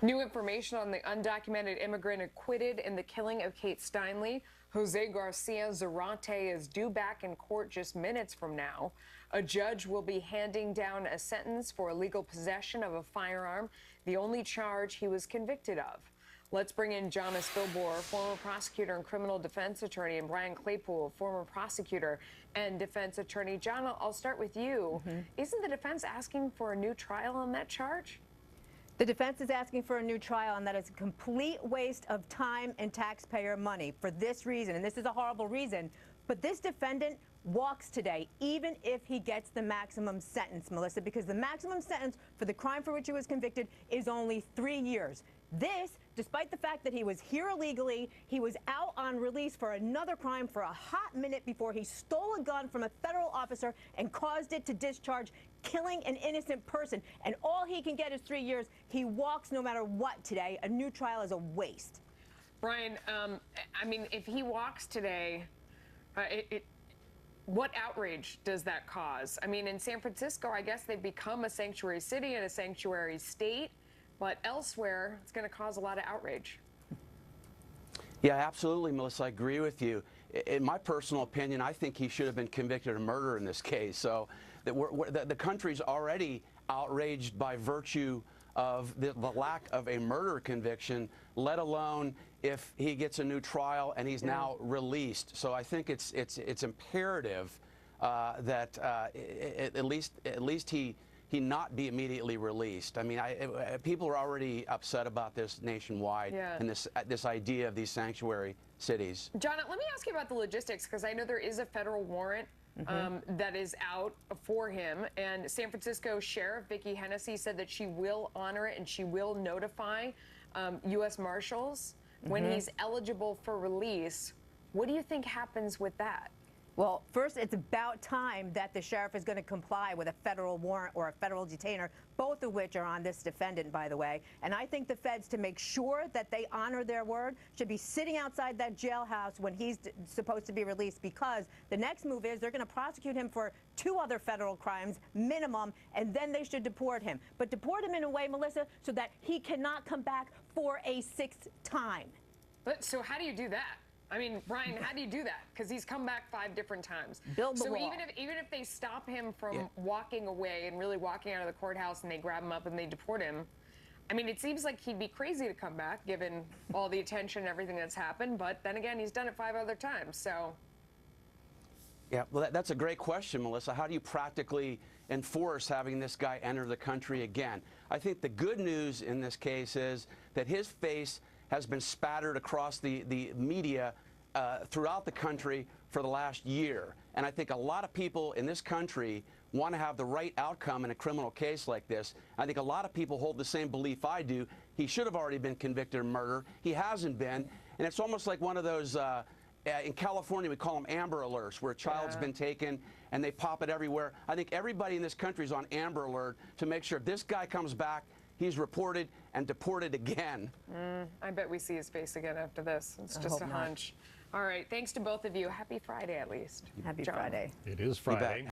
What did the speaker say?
New information on the undocumented immigrant acquitted in the killing of Kate Steinle. Jose Garcia Cervante is due back in court just minutes from now. A judge will be handing down a sentence for illegal possession of a firearm, the only charge he was convicted of. Let's bring in Jonas Filbor, former prosecutor and criminal defense attorney, and Brian Claypool, former prosecutor and defense attorney. John, I'll start with you. Isn't the defense asking for a new trial on that charge? The defense is asking for a new trial, and that is a complete waste of time and taxpayer money for this reason, and this is a horrible reason. But this defendant walks today, even if he gets the maximum sentence, Melissa, because the maximum sentence for the crime for which he was convicted is only 3 years. This, despite the fact that he was here illegally, he was out on release for another crime for a hot minute before he stole a gun from a federal officer and caused it to discharge, killing an innocent person. And all he can get is 3 years. He walks no matter what today. A new trial is a waste. Brian, I mean, if he walks today, what outrage does that cause? I mean, in San Francisco, I guess they've become a sanctuary city and a sanctuary state. But elsewhere, it's going to cause a lot of outrage. Yeah, absolutely, Melissa. I agree with you. In my personal opinion, I think he should have been convicted of murder in this case. So the country's already outraged by virtue of the lack of a murder conviction, let alone if he gets a new trial and he's now released. So I think it's imperative that at least he not be immediately released. I mean, people are already upset about this nationwide and this idea of these sanctuary cities. John, let me ask you about the logistics, because I know there is a federal warrant that is out for him. And San Francisco Sheriff Vicki Hennessy said that she will honor it and she will notify U.S. Marshals when he's eligible for release. What do you think happens with that? Well, first, it's about time that the sheriff is going to comply with a federal warrant or a federal detainer, both of which are on this defendant, by the way. And I think the feds, to make sure that they honor their word, should be sitting outside that jailhouse when he's supposed to be released, because the next move is they're going to prosecute him for 2 other federal crimes, minimum, and then they should deport him. But deport him in a way, Melissa, so that he cannot come back for a 6th time. But so how do you do that? I mean, Brian, how do you do that? Because he's come back 5 different times. Build the wall. Even if they stop him from walking away and really walking out of the courthouse and they grab him up and they deport him, I mean, it seems like he'd be crazy to come back given all the attention and everything that's happened. But then again, he's done it 5 other times. So. Yeah, well, that's a great question, Melissa. How do you practically enforce having this guy enter the country again? I think the good news in this case is that his face has been spattered across the media throughout the country for the last year. And I think a lot of people in this country want to have the right outcome in a criminal case like this. I think a lot of people hold the same belief I do. He should have already been convicted of murder. He hasn't been. And it's almost like one of those, in California, we call them Amber Alerts, where a child's been taken and they pop it everywhere. I think everybody in this country is on Amber Alert to make sure if this guy comes back, he's reported and deported again. I bet we see his face again after this. It's just a hunch. All right. Thanks to both of you. Happy Friday, at least. Happy Friday. It is Friday.